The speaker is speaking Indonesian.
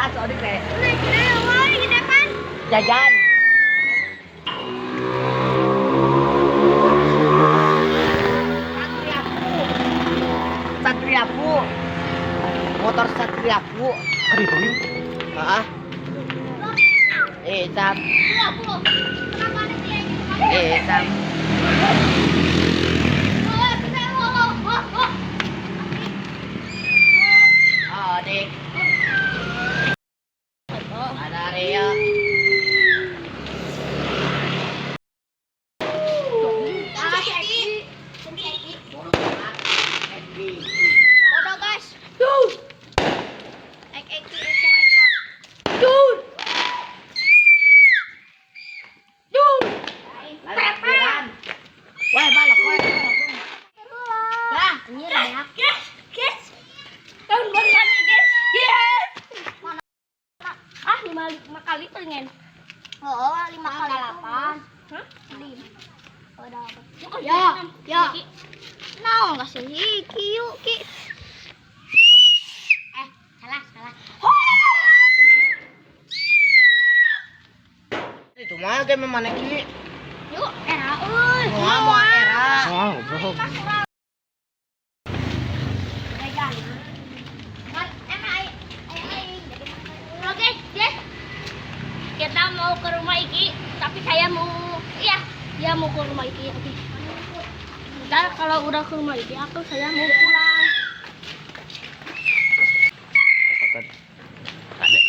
Khas ở đi về. Này ơi, gì đẹp anh? Jajan. Satriaku. Motor Satriaku. Heeh. Sam. Kenapa ada kayak gitu? Sam. Oh, kita oh. Oh, Dik. Ada Ria. Bodoh guys. Tuh. Eko. Tuh. Weh, balok, weh. Nah, ini banyak. Guys. Tahun baru guys. Yes. Mana? 5 kali pengen. Oh, 5 kali 8. Hah? 5. Oh, dapat. Ya. Nah, enggak sih. Yuk, Ki. Salah. Itu mah game mana Ki? Yuk, era euy. Mau era. Wow, bro. Oke, guys. Kita mau ke rumah Iki, tapi saya mau dia mau ke rumah Iki. Oke. Ntar kalau udah ke rumah Iki, saya mau pulang. Katakan. Adek.